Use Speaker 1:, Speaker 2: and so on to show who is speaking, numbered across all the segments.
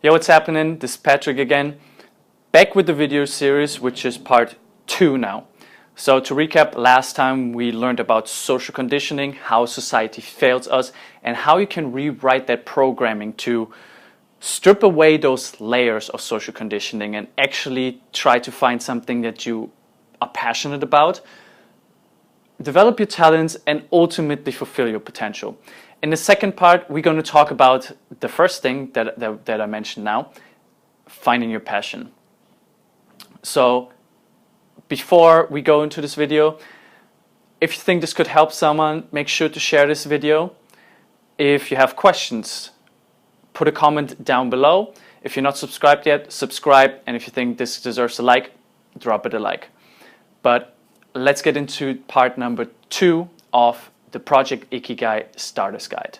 Speaker 1: Yo, what's happening? This is Patrick again, back with the video series, which is part 2 now. So to recap, last time we learned about social conditioning, how society fails us, and how you can rewrite that programming to strip away those layers of social conditioning and actually try to find something that you are passionate about, develop your talents, and ultimately fulfill your potential. In the second part, we're going to talk about the first thing that I mentioned now, finding your passion. So before we go into this video, if you think this could help someone, make sure to share this video. If you have questions, put a comment down below. If you're not subscribed yet, subscribe. And if you think this deserves a like, drop it a like. But let's get into part number 2 of the Project Ikigai Starters Guide.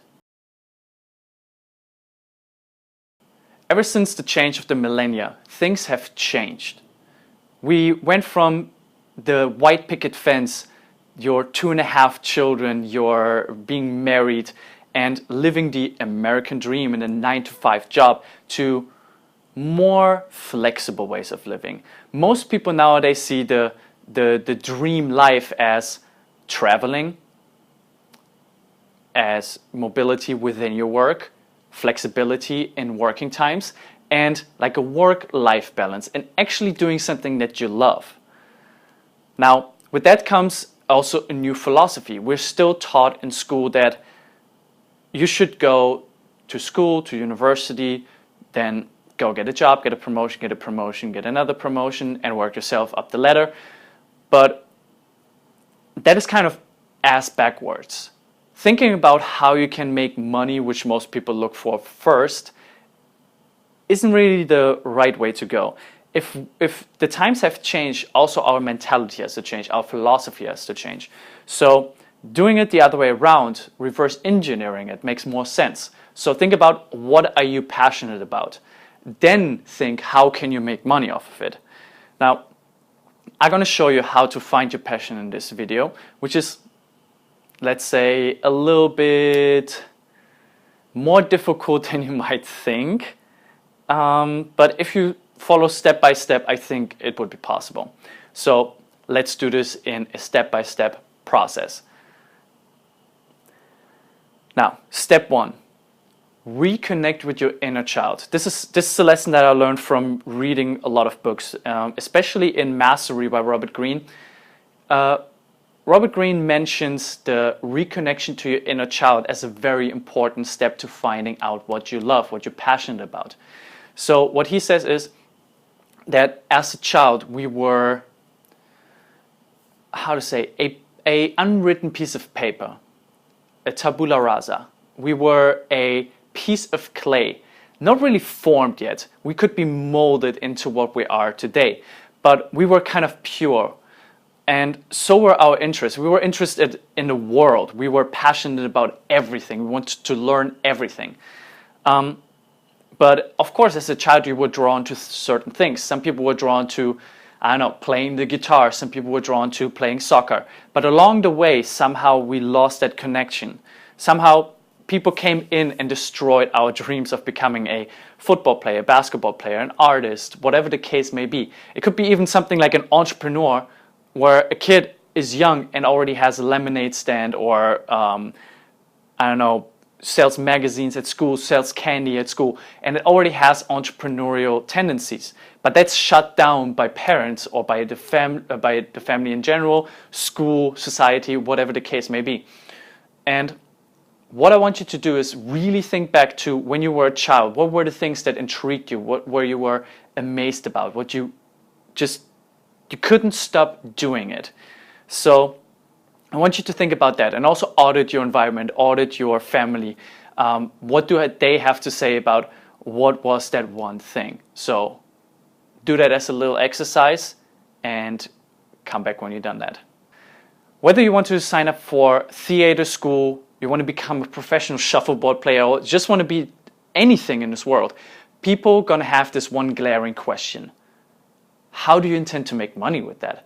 Speaker 1: Ever since the change of the millennia, things have changed. We went from the white picket fence, your 2.5 children, your being married and living the American dream in a 9-to-5 job, to more flexible ways of living. Most people nowadays see the dream life as traveling, as mobility within your work, flexibility in working times, and like a work-life balance, and actually doing something that you love. Now, with that comes also a new philosophy. We're still taught in school that you should go to school, to university, then go get a job, get a promotion, get another promotion, and work yourself up the ladder. But that is kind of ass backwards. Thinking about how you can make money, which most people look for first, isn't really the right way to go. If the times have changed, also our mentality has to change, our philosophy has to change. So doing it the other way around, reverse engineering it, makes more sense. So think about, what are you passionate about? Then think, how can you make money off of it? Now, I'm going to show you how to find your passion in this video, which is, let's say, a little bit more difficult than you might think. But if you follow step by step, I think it would be possible. So let's do this in a step-by-step process. Now, step 1, reconnect with your inner child. This is a lesson that I learned from reading a lot of books, especially in Mastery by Robert Greene. Robert Greene mentions the reconnection to your inner child as a very important step to finding out what you love, what you're passionate about. So what he says is that as a child we were, how to say, a unwritten piece of paper, a tabula rasa. We were a piece of clay, not really formed yet. We could be molded into what we are today, but we were kind of pure. And so were our interests. We were interested in the world. We were passionate about everything. We wanted to learn everything. But of course, as a child, you were drawn to certain things. Some people were drawn to, I don't know, playing the guitar. Some people were drawn to playing soccer. But along the way, somehow we lost that connection. Somehow people came in and destroyed our dreams of becoming a football player, basketball player, an artist, whatever the case may be. It could be even something like an entrepreneur, where a kid is young and already has a lemonade stand, or I don't know, sells magazines at school, sells candy at school, and it already has entrepreneurial tendencies. But that's shut down by parents or by the family in general, school, society, whatever the case may be. And what I want you to do is really think back to when you were a child. What were the things that intrigued you? What were you were amazed about? What you couldn't stop doing it. So I want you to think about that, and also audit your environment, audit your family. What do they have to say about what was that one thing? So do that as a little exercise and come back when you've done that. Whether you want to sign up for theater school, you want to become a professional shuffleboard player, or just want to be anything in this world, people are going to have this one glaring question. How do you intend to make money with that?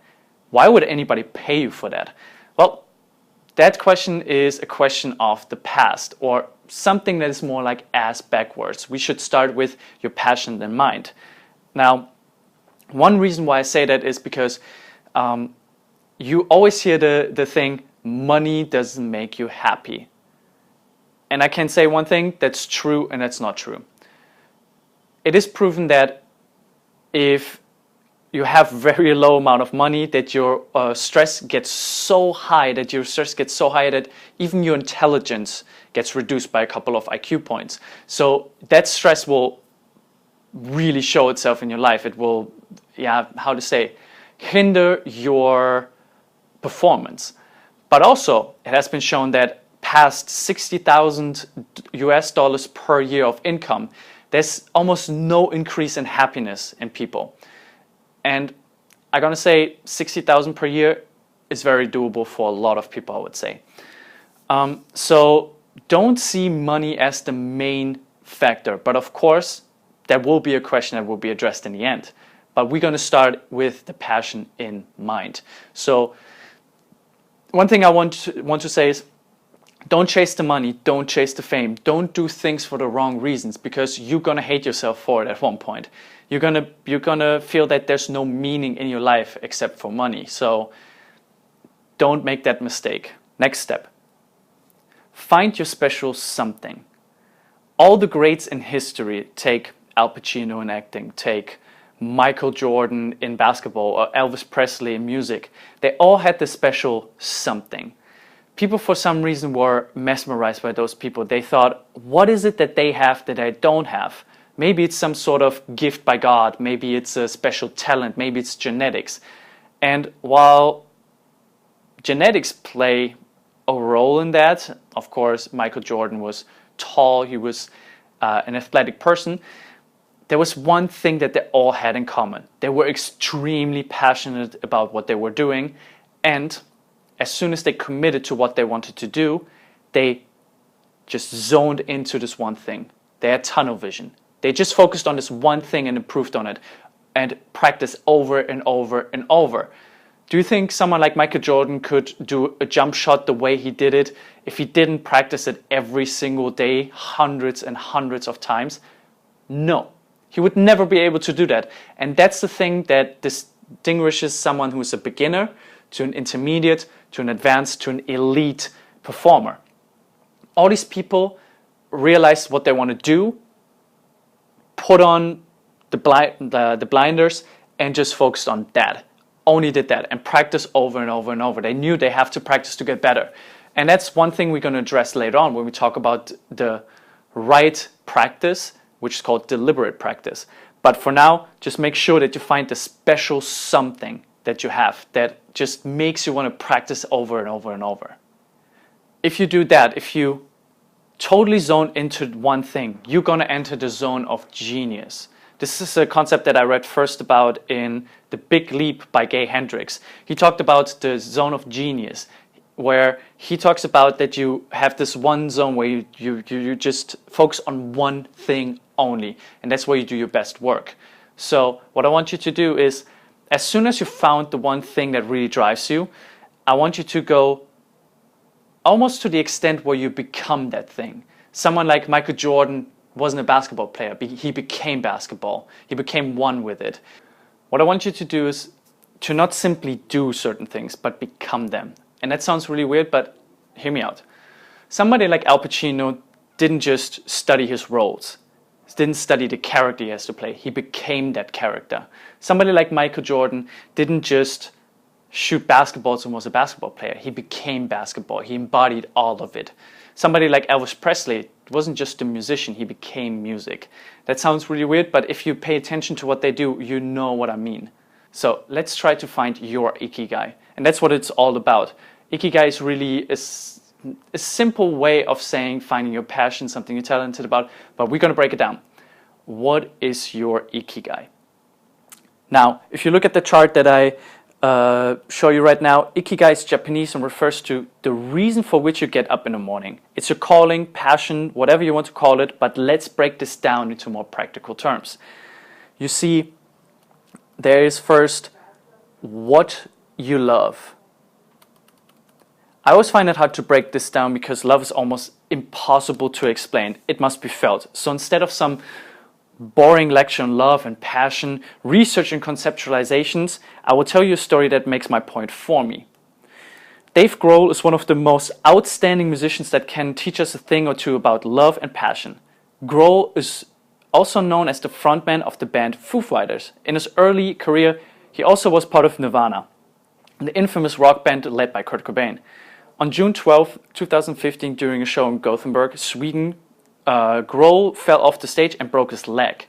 Speaker 1: Why would anybody pay you for that? Well, that question is a question of the past, or something that is more like ass backwards. We should start with your passion in mind. Now, one reason why I say that is because you always hear the thing, money doesn't make you happy. And I can say one thing, that's true and that's not true. It is proven that if you have very low amount of money, that your stress gets so high, that even your intelligence gets reduced by a couple of IQ points. So that stress will really show itself in your life. It will, hinder your performance. But also, it has been shown that past $60,000 per year of income, there's almost no increase in happiness in people. And I'm gonna say 60,000 per year is very doable for a lot of people, I would say. So don't see money as the main factor, but of course, there will be a question that will be addressed in the end. But we're gonna start with the passion in mind. So one thing I want to say is, don't chase the money, don't chase the fame, don't do things for the wrong reasons, because you're gonna hate yourself for it at one point. You're gonna feel that there's no meaning in your life except for money. So don't make that mistake. Next step. Find your special something. All the greats in history, take Al Pacino in acting, take Michael Jordan in basketball, or Elvis Presley in music, they all had this special something. People for some reason were mesmerized by those people. They thought, what is it that they have that I don't have? Maybe it's some sort of gift by God, maybe it's a special talent, maybe it's genetics. And while genetics play a role in that, of course, Michael Jordan was tall, he was an athletic person, there was one thing that they all had in common. They were extremely passionate about what they were doing, and as soon as they committed to what they wanted to do, they just zoned into this one thing. They had tunnel vision. They just focused on this one thing and improved on it and practiced over and over and over. Do you think someone like Michael Jordan could do a jump shot the way he did it if he didn't practice it every single day, hundreds and hundreds of times? No, he would never be able to do that. And that's the thing that distinguishes someone who's a beginner to an intermediate, to an advanced, to an elite performer. All these people realized what they want to do, put on the blinders, and just focused on that. Only did that and practice over and over and over. They knew they have to practice to get better. And that's one thing we're going to address later on when we talk about the right practice, which is called deliberate practice. But for now, just make sure that you find the special something that you have that just makes you want to practice over and over and over. If you do that, if you totally zone into one thing, you're going to enter the zone of genius. This is a concept that I read first about in The Big Leap by Gay Hendricks. He talked about the zone of genius, where he talks about that you have this one zone where you just focus on one thing only, and that's where you do your best work. So what I want you to do is, as soon as you found the one thing that really drives you, I want you to go almost to the extent where you become that thing. Someone like Michael Jordan wasn't a basketball player. He became basketball. He became one with it. What I want you to do is to not simply do certain things, but become them. And that sounds really weird, but hear me out. Somebody like Al Pacino didn't just study his roles. Didn't study the character he has to play. He became that character. Somebody like Michael Jordan didn't just shoot basketballs and was a basketball player. He became basketball. He embodied all of it. Somebody like Elvis Presley wasn't just a musician. He became music. That sounds really weird, but if you pay attention to what they do, you know what I mean. So let's try to find your Ikigai. And that's what it's all about. Ikigai is really a simple way of saying finding your passion, something you're talented about, but we're going to break it down. What is your Ikigai? Now, if you look at the chart that I show you right now, Ikigai is Japanese and refers to the reason for which you get up in the morning. It's your calling, passion, whatever you want to call it, but let's break this down into more practical terms. You see, there is first what you love. I always find it hard to break this down because love is almost impossible to explain. It must be felt. So instead of some boring lecture on love and passion, research and conceptualizations, I will tell you a story that makes my point for me. Dave Grohl is one of the most outstanding musicians that can teach us a thing or two about love and passion. Grohl is also known as the frontman of the band Foo Fighters. In his early career, he also was part of Nirvana, the infamous rock band led by Kurt Cobain. On June 12, 2015, during a show in Gothenburg, Sweden, Grohl fell off the stage and broke his leg.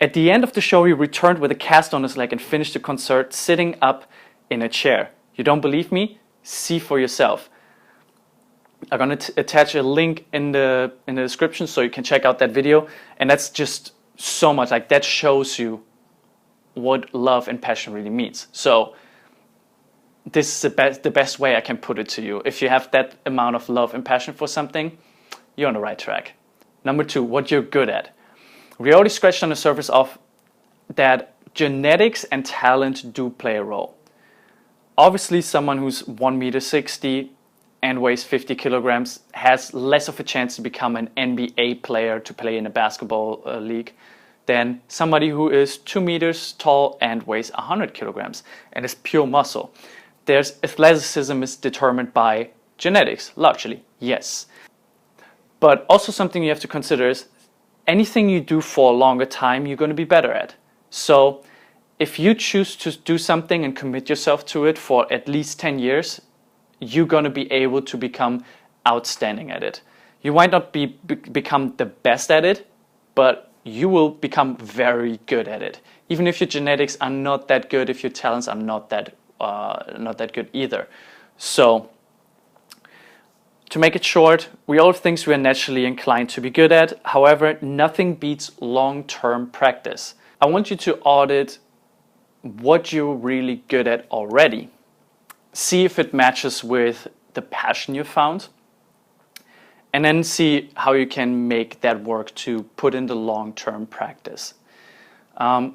Speaker 1: At the end of the show, he returned with a cast on his leg and finished the concert sitting up in a chair. You don't believe me? See for yourself. I'm going to attach a link in the description so you can check out that video. And that's just so much, like that shows you what love and passion really means. So this is the best way I can put it to you. If you have that amount of love and passion for something, you're on the right track. Number 2, what you're good at. We already scratched on the surface of that genetics and talent do play a role. Obviously, someone who's 1.60 meters and weighs 50 kilograms has less of a chance to become an NBA player to play in a basketball league than somebody who is 2 meters tall and weighs 100 kilograms and is pure muscle. There's athleticism is determined by genetics, largely, yes. But also something you have to consider is anything you do for a longer time, you're going to be better at. So if you choose to do something and commit yourself to it for at least 10 years, you're going to be able to become outstanding at it. You might not become the best at it, but you will become very good at it. Even if your genetics are not that good, if your talents are not that good either. So to make it short, we all have things we are naturally inclined to be good at. However, nothing beats long-term practice. I want you to audit what you're really good at already. See if it matches with the passion you found, and then see how you can make that work to put in the long-term practice. I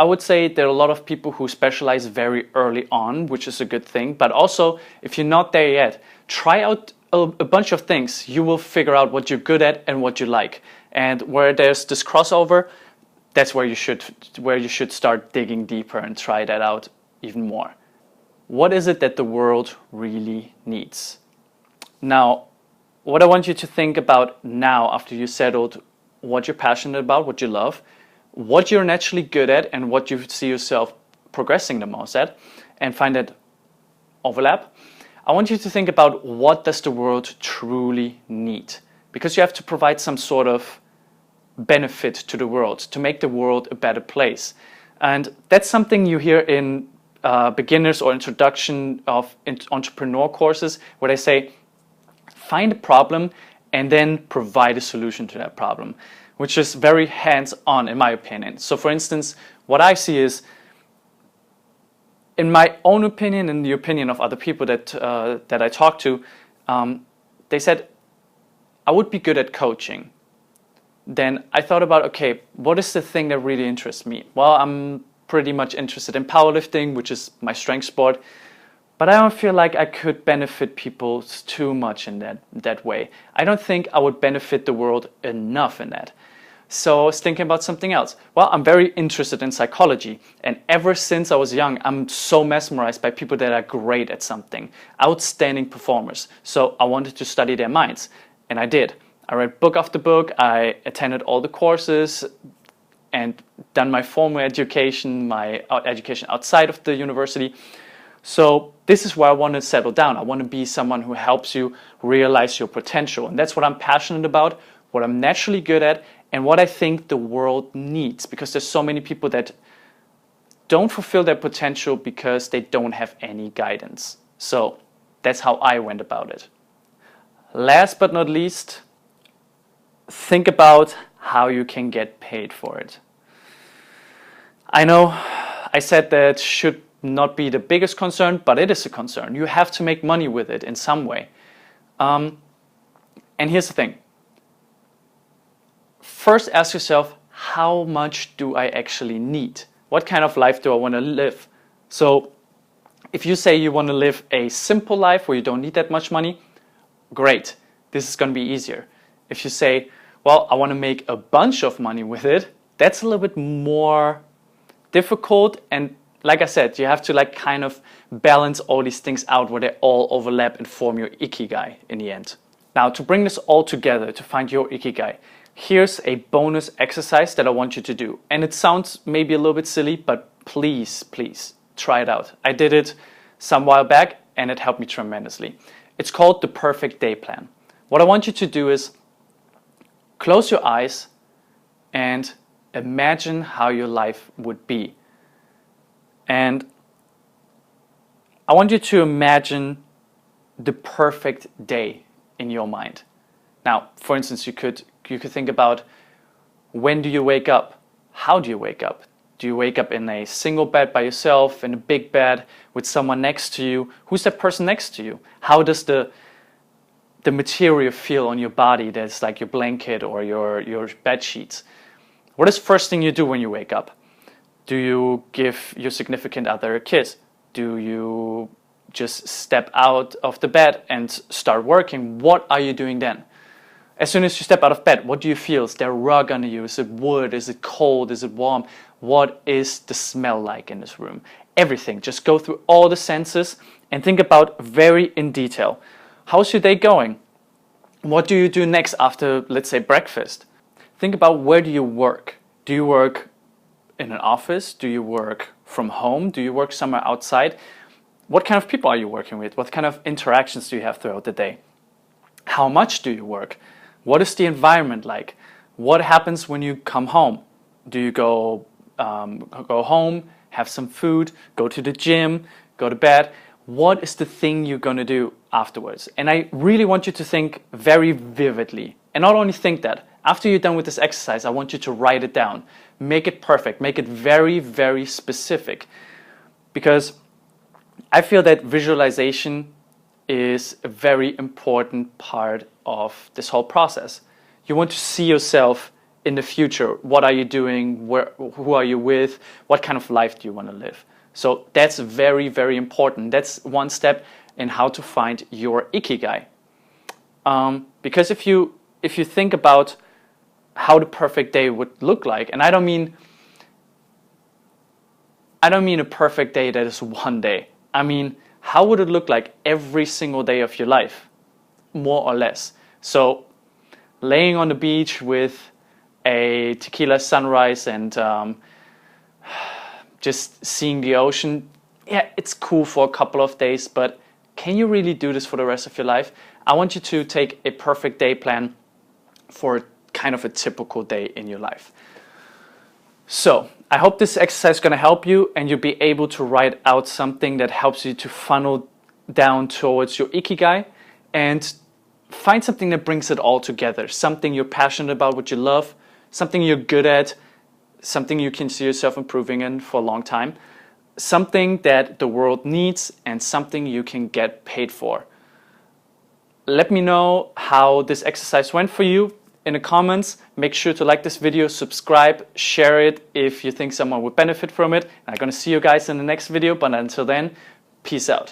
Speaker 1: would say there are a lot of people who specialize very early on, which is a good thing, but also if you're not there yet, try out a bunch of things. You will figure out what you're good at and what you like. And where there's this crossover, that's where you should start digging deeper and try that out even more. What is it that the world really needs? Now, what I want you to think about now, after you settled what you're passionate about, what you love, what you're naturally good at, and what you see yourself progressing the most at, and find that overlap, I want you to think about what does the world truly need? Because you have to provide some sort of benefit to the world, to make the world a better place. And that's something you hear in beginners or introduction of entrepreneur courses, where they say, find a problem and then provide a solution to that problem, which is very hands-on in my opinion. So for instance, what I see is, in my own opinion and the opinion of other people that I talk to, they said, I would be good at coaching. Then I thought about, okay, what is the thing that really interests me? Well, I'm pretty much interested in powerlifting, which is my strength sport, but I don't feel like I could benefit people too much in that way. I don't think I would benefit the world enough in that. So I was thinking about something else. Well, I'm very interested in psychology, and ever since I was young, I'm so mesmerized by people that are great at something, outstanding performers. So I wanted to study their minds, and I did. I read book after book, I attended all the courses, and done my formal education, my education outside of the university. So this is where I want to settle down. I want to be someone who helps you realize your potential. And that's what I'm passionate about, what I'm naturally good at, and what I think the world needs. Because there's so many people that don't fulfill their potential because they don't have any guidance. So that's how I went about it. Last but not least, think about how you can get paid for it. I know I said that should not be the biggest concern, but it is a concern. You have to make money with it in some way. And here's the thing. First ask yourself, how much do I actually need? What kind of life do I want to live? So if you say you want to live a simple life where you don't need that much money, great, this is going to be easier. If you say, well, I want to make a bunch of money with it, that's a little bit more difficult. And like I said, you have to like kind of balance all these things out where they all overlap and form your Ikigai in the end. Now, to bring this all together, to find your Ikigai, here's a bonus exercise that I want you to do. And it sounds maybe a little bit silly, but please, please try it out. I did it some while back and it helped me tremendously. It's called the perfect day plan. What I want you to do is close your eyes and imagine how your life would be. And I want you to imagine the perfect day in your mind. Now, for instance, you could think about, when do you wake up? How do you wake up? Do you wake up in a single bed by yourself, in a big bed with someone next to you? Who's that person next to you? How does the material feel on your body that's like your blanket or your bed sheets? What is the first thing you do when you wake up? Do you give your significant other a kiss? Do you just step out of the bed and start working? What are you doing then? As soon as you step out of bed, what do you feel? Is there a rug under you? Is it wood? Is it cold? Is it warm? What is the smell like in this room? Everything. Just go through all the senses and think about very in detail. How's your day going? What do you do next after, let's say, breakfast? Think about, where do you work? Do you work in an office? Do you work from home? Do you work somewhere outside? What kind of people are you working with? What kind of interactions do you have throughout the day? How much do you work? What is the environment like? What happens when you come home? Do you go home, have some food, go to the gym, go to bed? What is the thing you're going to do afterwards? And I really want you to think very vividly. And not only think that, after you're done with this exercise, I want you to write it down. Make it perfect. Make it very, very specific. Because I feel that visualization is a very important part of this whole process. You want to see yourself in the future. What are you doing? Who are you with? What kind of life do you want to live? So that's very, very important. That's one step in how to find your Ikigai. Because if you think about how the perfect day would look like, and I don't mean a perfect day that is one day. I mean, how would it look like every single day of your life, more or less? So, laying on the beach with a tequila sunrise and just seeing the ocean, yeah, it's cool for a couple of days, but can you really do this for the rest of your life? I want you to take a perfect day plan for kind of a typical day in your life. So, I hope this exercise is going to help you and you'll be able to write out something that helps you to funnel down towards your Ikigai and find something that brings it all together. Something you're passionate about, what you love, something you're good at, something you can see yourself improving in for a long time, something that the world needs, and something you can get paid for. Let me know how this exercise went for you in the comments. Make sure to like this video, subscribe, share it if you think someone would benefit from it. I'm going to see you guys in the next video, but until then, peace out.